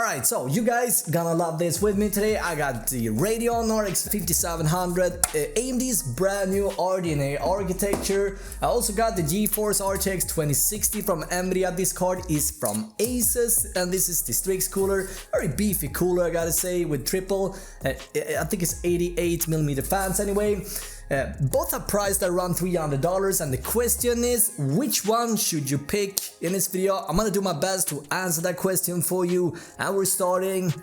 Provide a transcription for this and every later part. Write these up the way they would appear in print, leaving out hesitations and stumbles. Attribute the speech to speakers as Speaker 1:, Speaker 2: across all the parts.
Speaker 1: Alright, so you guys gonna love this with me today. I got the Radeon RX 5700, AMD's brand new RDNA architecture. I also got the GeForce RTX 2060 from Nvidia. This card is from ASUS, and this is the Strix cooler. Very beefy cooler, I gotta say, with triple, I think it's 88mm fans anyway. Both are priced at around $300, and the question is, which one should you pick? In this video, I'm gonna do my best to answer that question for you, and we're starting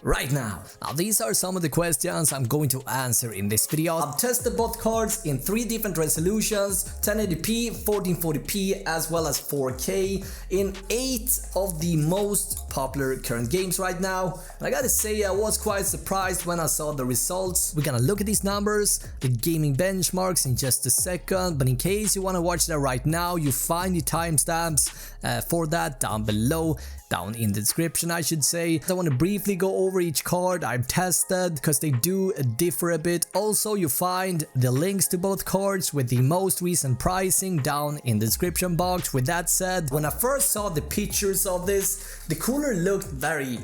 Speaker 1: right now. Now, these are some of the questions I'm going to answer in this video. I've tested both cards in 3 different resolutions, 1080p, 1440p, as well as 4K, in 8 of the most popular current games right now. And I gotta say, I was quite surprised when I saw the results. We're gonna look at these numbers, the gaming benchmarks, in just a second, but in case you wanna watch that right now, you find the timestamps for that down below. Down in the description, I should say. I want to briefly go over each card I've tested because they do differ a bit. Also, you find the links to both cards with the most recent pricing down in the description box. With that said, when I first saw the pictures of this, the cooler looked very,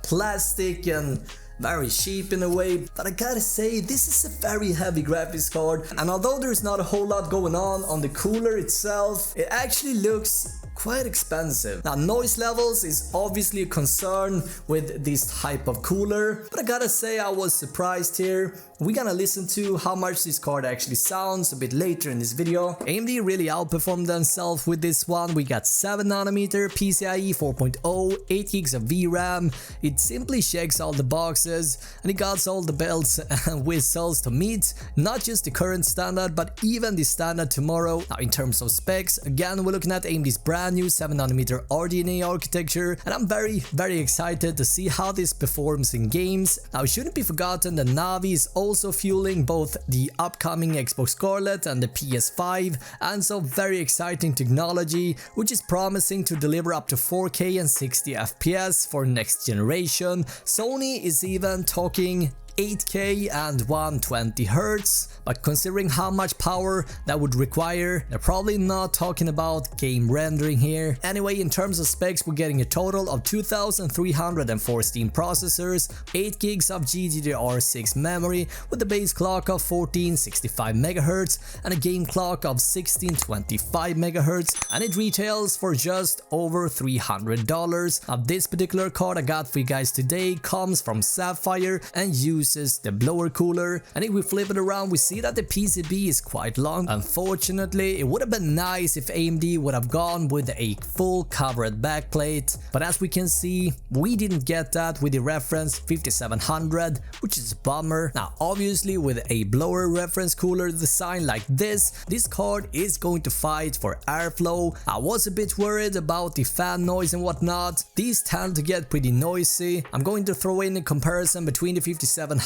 Speaker 1: plastic and very cheap in a way, but I gotta say, this is a very heavy graphics card, and although there's not a whole lot going on the cooler itself, it actually looks quite expensive. Now, noise levels is obviously a concern with this type of cooler, but I gotta say, I was surprised here. We're gonna listen to how much this card actually sounds a bit later in this video. AMD really outperformed themselves with this one. We got 7nm PCIe 4.0, 8 gigs of VRAM. It simply checks all the boxes, and it got all the bells and whistles to meet not just the current standard, but even the standard tomorrow. Now, in terms of specs, again, we're looking at AMD's brand new 7nm RDNA architecture, and I'm very excited to see how this performs in games. Now, it shouldn't be forgotten that Navi is also fueling both the upcoming Xbox Scarlett and the PS5, and so very exciting technology, which is promising to deliver up to 4K and 60 FPS for next generation. Sony is even talking 8K and 120Hz, but considering how much power that would require, they're probably not talking about game rendering here. Anyway, in terms of specs, we're getting a total of 2304 Steam processors, 8 gigs of GDDR6 memory with a base clock of 1465MHz and a game clock of 1625MHz, and it retails for just over $300. Now, this particular card I got for you guys today comes from Sapphire and uses the blower cooler, and if we flip it around, we see that the PCB is quite long. Unfortunately, it would have been nice if AMD would have gone with a full covered backplate, but as we can see, we didn't get that with the reference 5700, which is a bummer. Now, obviously, with a blower reference cooler design like this card is going to fight for airflow. I was a bit worried about the fan noise and whatnot. These tend to get pretty noisy. I'm going to throw in a comparison between the 5700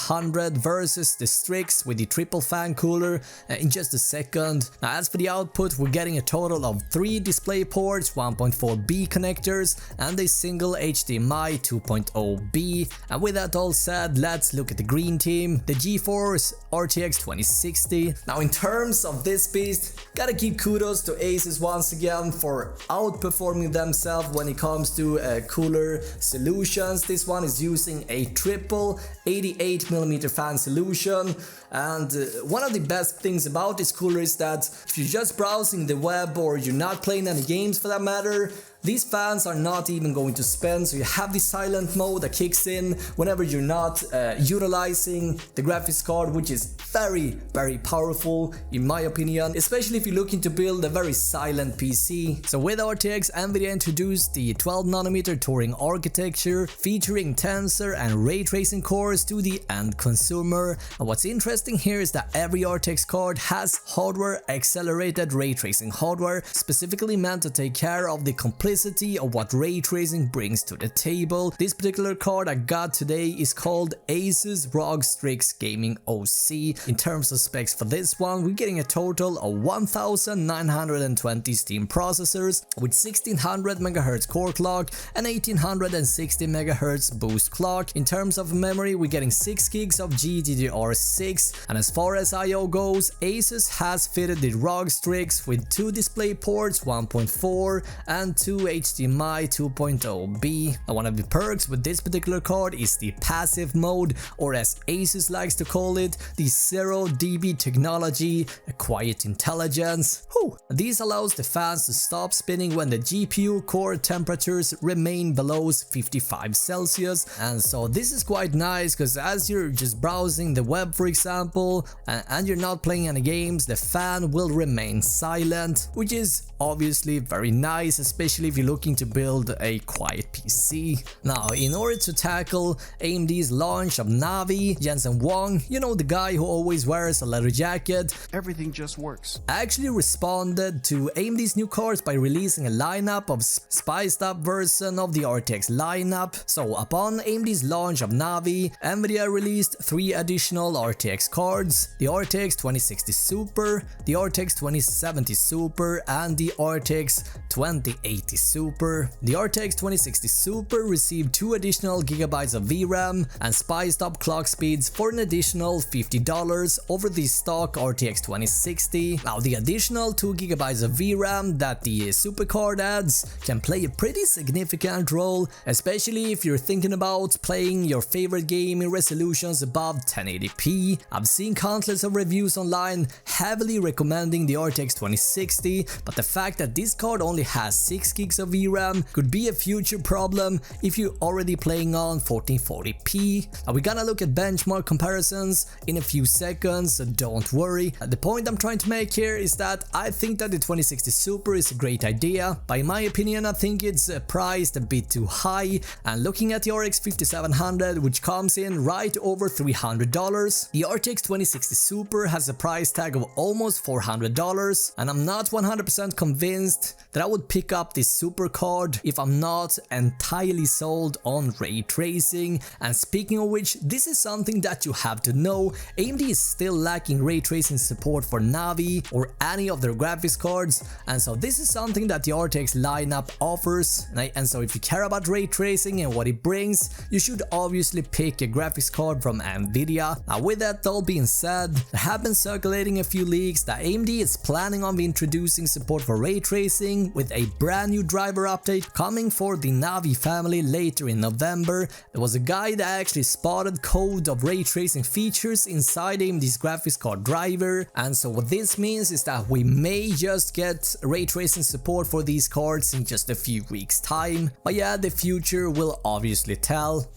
Speaker 1: versus the Strix with the triple fan cooler in just a second. Now, as for the output, we're getting a total of 3 display ports, 1.4B connectors, and a single HDMI 2.0B. And with that all said, let's look at the green team, the GeForce RTX 2060. Now, in terms of this beast, gotta give kudos to ASUS once again for outperforming themselves when it comes to cooler solutions. This one is using a triple 88mm fan solution, and one of the best things about this cooler is that if you're just browsing the web or you're not playing any games for that matter, these fans are not even going to spin, so you have the silent mode that kicks in whenever you're not utilizing the graphics card, which is very powerful in my opinion, especially if you're looking to build a very silent PC. So with RTX, Nvidia introduced the 12nm Turing architecture featuring tensor and ray tracing cores to the end consumer. And what's interesting here is that every RTX card has hardware accelerated ray tracing hardware, specifically meant to take care of the complexity of what ray tracing brings to the table. This particular card I got today is called ASUS ROG Strix Gaming OC. In terms of specs for this one, we're getting a total of 1920 Steam processors with 1600MHz core clock and 1860MHz boost clock. In terms of memory, we're getting 6 gigs of GDDR6, and as far as I/O goes, ASUS has fitted the ROG Strix with 2 display ports, 1.4 and 2 HDMI 2.0B. Now, one of the perks with this particular card is the passive mode, or as Asus likes to call it, the 0 dB technology, a quiet intelligence. Whew. This allows the fans to stop spinning when the GPU core temperatures remain below 55 Celsius, and so this is quite nice because as you're just browsing the web, for example, and you're not playing any games, the fan will remain silent, which is obviously very nice, especially if you're looking to build a quiet PC. Now, in order to tackle AMD's launch of Navi, Jensen Huang, you know, the guy who always wears a leather jacket,
Speaker 2: everything just works,
Speaker 1: actually responded to AMD's new cards by releasing a lineup of spiced up version of the RTX lineup. So upon AMD's launch of Navi, Nvidia released 3 additional RTX cards: the RTX 2060 Super, the RTX 2070 Super, and the RTX 2080 Super. The RTX 2060 Super received 2 additional gigabytes of VRAM and spiced up clock speeds for an additional $50 over the stock RTX 2060. Now, the additional 2 gigabytes of VRAM that the Super card adds can play a pretty significant role, especially if you're thinking about playing your favorite game in resolutions above 1080p. I've seen countless of reviews online heavily recommending the RTX 2060, but the fact that this card only has 6 gigs of VRAM could be a future problem if you're already playing on 1440p. Now, we're gonna look at benchmark comparisons in a few seconds, so don't worry. The point I'm trying to make here is that I think that the 2060 Super is a great idea, but in my opinion I think it's priced a bit too high, and looking at the RX 5700, which comes in right over $300, the RTX 2060 Super has a price tag of almost $400, and I'm not 100% convinced that I would pick up this Super card if I'm not entirely sold on ray tracing. And speaking of which, this is something that you have to know: AMD is still lacking ray tracing support for Navi or any of their graphics cards, and so this is something that the RTX lineup offers, and so if you care about ray tracing and what it brings, you should obviously pick a graphics card from Nvidia. Now, with that all being said, there have been circulating a few leaks that AMD is planning on introducing support for ray tracing with a brand new driver update coming for the Navi family later in November. There was a guy that actually spotted code of ray tracing features inside AMD's graphics card driver, and so what this means is that we may just get ray tracing support for these cards in just a few weeks time, but yeah, the future will obviously tell.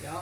Speaker 1: Yeah.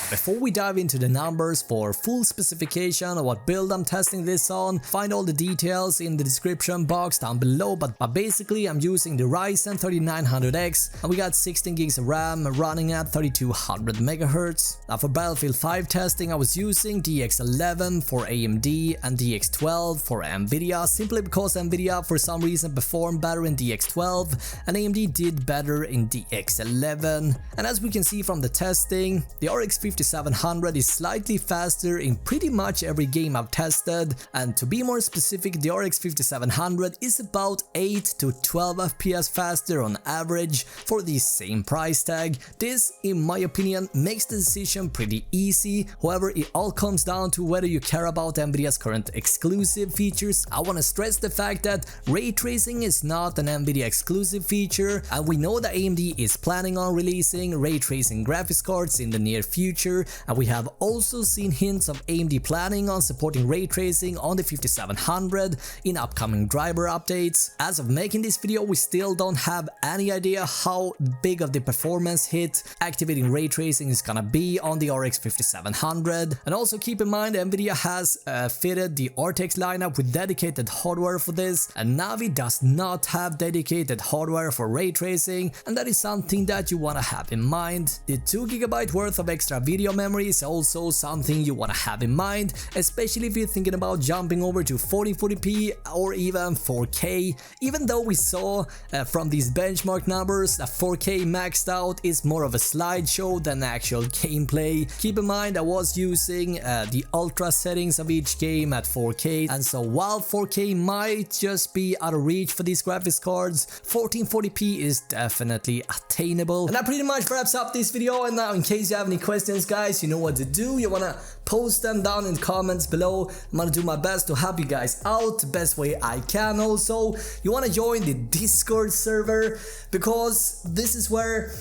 Speaker 1: Before we dive into the numbers, for full specification of what build I'm testing this on, find all the details in the description box down below, but basically I'm using the Ryzen 3900X, and we got 16 gigs of RAM running at 3200 MHz. Now, for Battlefield 5 testing, I was using DX11 for AMD and DX12 for Nvidia, simply because Nvidia for some reason performed better in DX12 and AMD did better in DX11. And as we can see from the testing, the RX 5700 is slightly faster in pretty much every game I've tested, and to be more specific, the RX 5700 is about 8 to 12 FPS faster on average for the same price tag. This, in my opinion, makes the decision pretty easy. However, it all comes down to whether you care about Nvidia's current exclusive features. I want to stress the fact that ray tracing is not an Nvidia exclusive feature, and we know that AMD is planning on releasing ray tracing graphics cards in the near future, and we have also seen hints of AMD planning on supporting ray tracing on the 5700 in upcoming driver updates. As of making this video, we still don't have any idea how big of the performance hit activating ray tracing is gonna be on the RX 5700. And also keep in mind, Nvidia has fitted the RTX lineup with dedicated hardware for this, and Navi does not have dedicated hardware for ray tracing, and that is something that you wanna have in mind. The 2 GB worth of extra video memory is also something you wanna have in mind, especially if you're thinking about jumping over to 1440p or even 4K. Even though we saw from these benchmark numbers that 4K maxed out is more of a slideshow than actual gameplay. Keep in mind I was using the ultra settings of each game at 4K, and so while 4K might just be out of reach for these graphics cards, 1440p is definitely attainable. And that pretty much wraps up this video, and now in case you have any questions guys, you know what to do. You wanna post them down in the comments below. I'm gonna do my best to help you guys out the best way I can. Also, you wanna join the Discord server, because this is where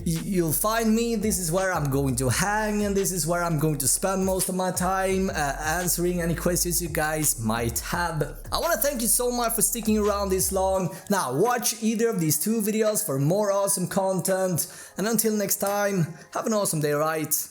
Speaker 1: you'll find me, this is where I'm going to hang, and this is where I'm going to spend most of my time answering any questions you guys might have. I wanna thank you so much for sticking around this long. Now watch either of these two videos for more awesome content, and until next time, have an awesome day, right?